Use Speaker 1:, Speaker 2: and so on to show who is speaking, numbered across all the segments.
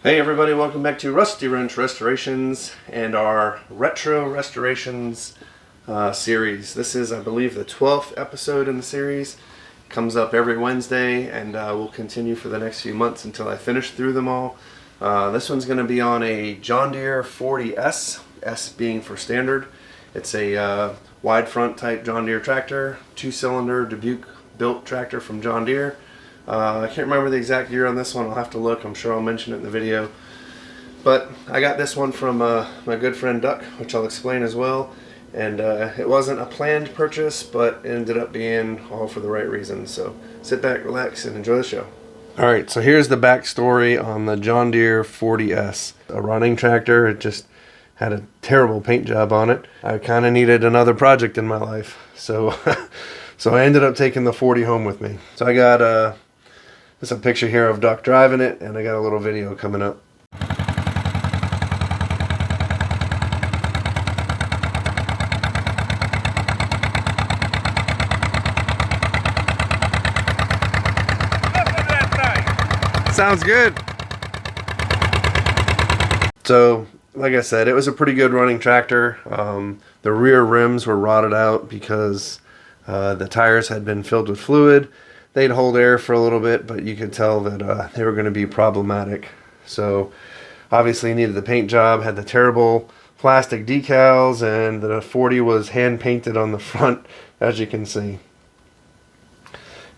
Speaker 1: Hey everybody, welcome back to Rusty Wrench Restorations and our Retro Restorations series. This is, I believe, the 12th episode in the series. It comes up every Wednesday and will continue for the next few months until I finish through them all. This one's going to be on a John Deere 40S, S being for standard. It's a wide front type John Deere tractor, 2-cylinder Dubuque built tractor from John Deere. I can't remember the exact year on this one. I'll have to look. I'm sure I'll mention it in the video. But I got this one from my good friend Duck, which I'll explain as well. And it wasn't a planned purchase, but it ended up being all for the right reasons. So sit back, relax, and enjoy the show. Alright, so here's the backstory on the John Deere 40S. A running tractor. It just had a terrible paint job on it. I kind of needed another project in my life. So, so I ended up taking the 40 home with me. So I got there's a picture here of Duck driving it, and I got a little video coming up. Sounds good. So, like I said, it was a pretty good running tractor. The rear rims were rotted out because the tires had been filled with fluid. They'd hold air for a little bit, but you could tell that they were going to be problematic. So obviously needed the paint job, had the terrible plastic decals, and the 40 was hand painted on the front, as you can see.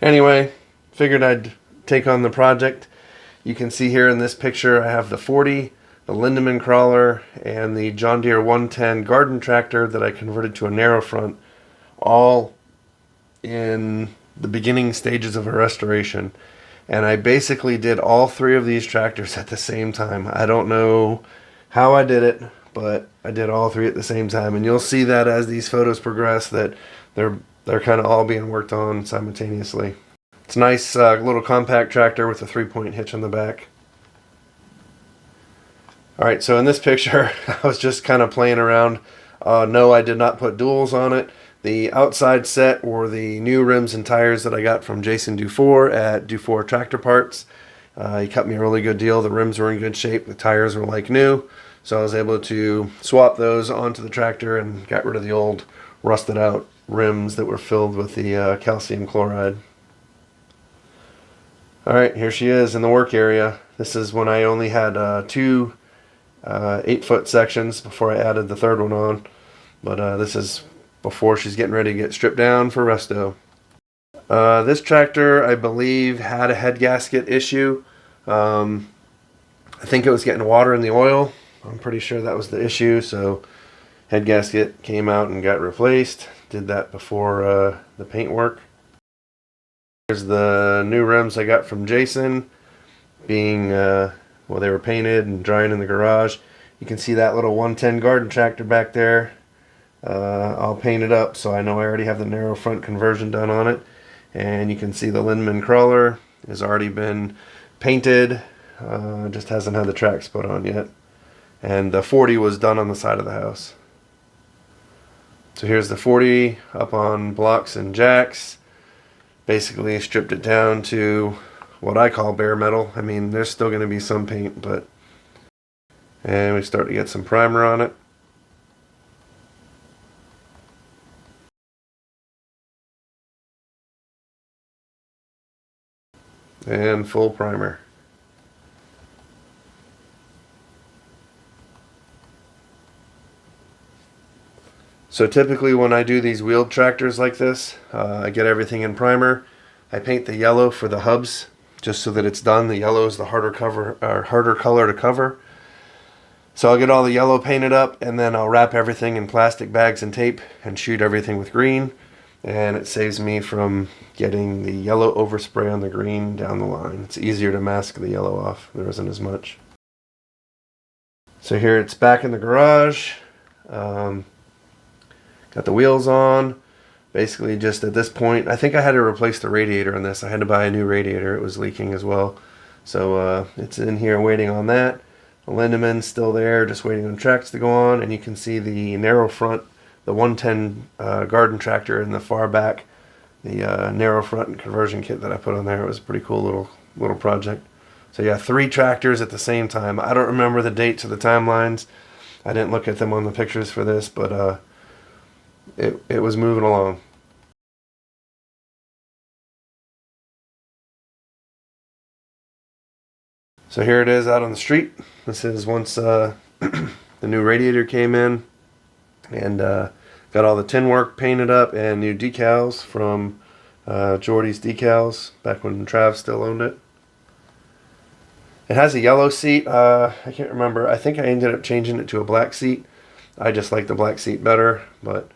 Speaker 1: Anyway, figured I'd take on the project. You can see here in this picture I have the 40, the Lindemann crawler, and the John Deere 110 garden tractor that I converted to a narrow front, all in the beginning stages of a restoration. And I basically did all three of these tractors at the same time. I don't know how I did it, but I did all three at the same time, and you'll see that as these photos progress that they're kind of all being worked on simultaneously. It's a nice little compact tractor with a 3-point hitch on the back. Alright, so in this picture I was just kind of playing around. No, I did not put duals on it. The outside set were the new rims and tires that I got from Jason Dufour at Dufour Tractor Parts. He cut me a really good deal. The rims were in good shape. The tires were like new. So I was able to swap those onto the tractor and got rid of the old rusted out rims that were filled with the calcium chloride. Alright, here she is in the work area. This is when I only had two 8-foot sections before I added the third one on. But this is before she's getting ready to get stripped down for Resto. This tractor, I believe, had a head gasket issue. I think it was getting water in the oil. I'm pretty sure that was the issue, so head gasket came out and got replaced. Did that before the paint work. Here's the new rims I got from Jason, being, well, they were painted and drying in the garage. You can see that little 110 garden tractor back there. I'll paint it up, so I know I already have the narrow front conversion done on it. And you can see the Lindemann crawler has already been painted, just hasn't had the tracks put on yet. And the 40 was done on the side of the house. So here's the 40 up on blocks and jacks. Basically stripped it down to what I call bare metal. I mean, there's still going to be some paint, but... And we start to get some primer on it. And full primer. So typically when I do these wheeled tractors like this, I get everything in primer. I paint the yellow for the hubs just so that it's done. The yellow is the harder color to cover. So I'll get all the yellow painted up, and then I'll wrap everything in plastic bags and tape and shoot everything with green. And it saves me from getting the yellow overspray on the green down the line. It's easier to mask the yellow off. There isn't as much. So here it's back in the garage. Got the wheels on. Basically just at this point, I think I had to replace the radiator on this. I had to buy a new radiator. It was leaking as well. So it's in here waiting on that. The Lindemann's still there, just waiting on tracks to go on. And you can see the narrow front, the 110 garden tractor in the far back, the narrow front and conversion kit that I put on there. It was a pretty cool little project. So yeah, 3 tractors at the same time. I don't remember the dates or the timelines. I didn't look at them on the pictures for this, but it was moving along. So here it is out on the street. This is once the new radiator came in, and got all the tin work painted up and new decals from Jordy's Decals back when Trav still owned it. It has a yellow seat. I can't remember. I think I ended up changing it to a black seat. I just like the black seat better, but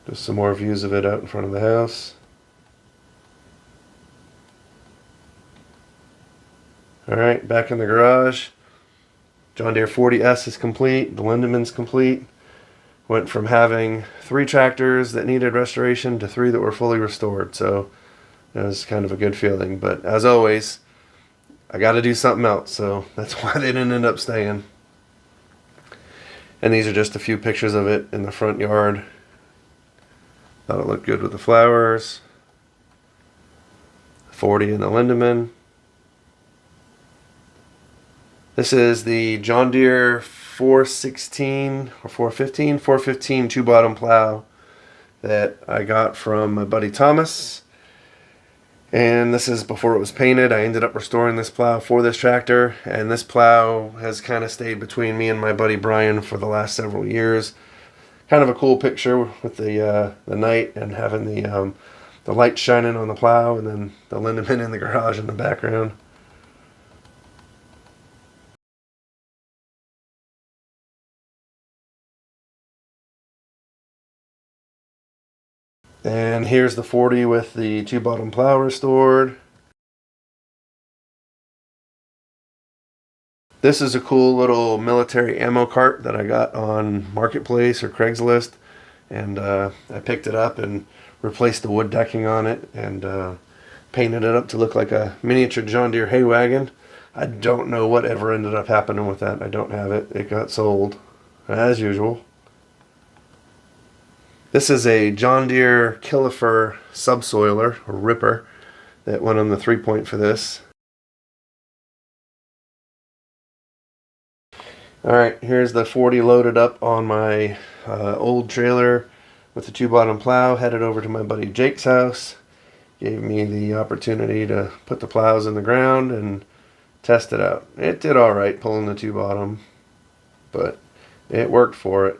Speaker 1: just some more views of it out in front of the house. Alright, back in the garage. John Deere 40S is complete. The Lindemann's complete. Went from having 3 tractors that needed restoration to 3 that were fully restored. So it was kind of a good feeling. But as always, I got to do something else. So that's why they didn't end up staying. And these are just a few pictures of it in the front yard. Thought it looked good with the flowers. 40 in the Lindemann. This is the John Deere 416 or 415 two-bottom plow that I got from my buddy Thomas. And this is before it was painted. I ended up restoring this plow for this tractor, and this plow has kind of stayed between me and my buddy Brian for the last several years. Kind of a cool picture with the night and having the light shining on the plow, and then the Lindemann in the garage in the background. And here's the 40 with the two-bottom plow restored. This is a cool little military ammo cart that I got on Marketplace or Craigslist. And I picked it up and replaced the wood decking on it and painted it up to look like a miniature John Deere hay wagon. I don't know whatever ended up happening with that. I don't have it. It got sold, as usual. This is a John Deere Killifer subsoiler, or ripper, that went on the 3-point for this. Alright, here's the 40 loaded up on my old trailer with the two-bottom plow, headed over to my buddy Jake's house. Gave me the opportunity to put the plows in the ground and test it out. It did alright pulling the two-bottom, but it worked for it.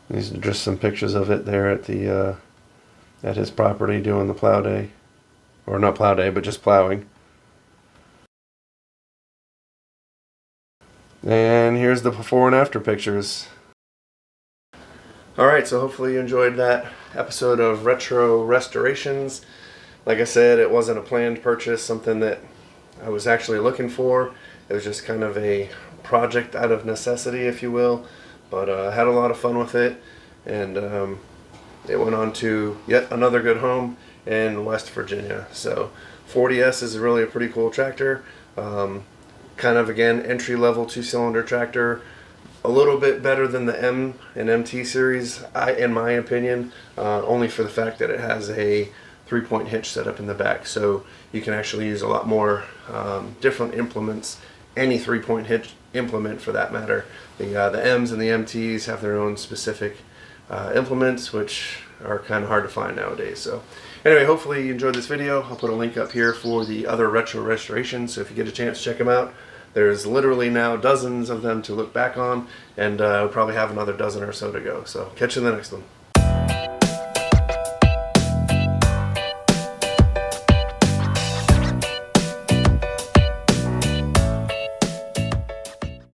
Speaker 1: These are just some pictures of it there at the at his property doing the plow day. Or not plow day, but just plowing. And here's the before and after pictures. Alright, so hopefully you enjoyed that episode of Retro Restorations. Like I said, it wasn't a planned purchase, something that I was actually looking for. It was just kind of a project out of necessity, if you will. But I had a lot of fun with it, and it went on to yet another good home in West Virginia. So 40S is really a pretty cool tractor. Kind of, again, entry-level 2-cylinder tractor. A little bit better than the M and MT series, in my opinion, only for the fact that it has a 3-point hitch set up in the back. So you can actually use a lot more different implements, any 3-point hitch implement for that matter. The M's and the MTs have their own specific implements, which are kind of hard to find nowadays. So anyway, hopefully you enjoyed this video. I'll put a link up here for the other retro restorations, so if you get a chance, check them out. There's literally now dozens of them to look back on, and we'll probably have another dozen or so to go. So catch you in the next one.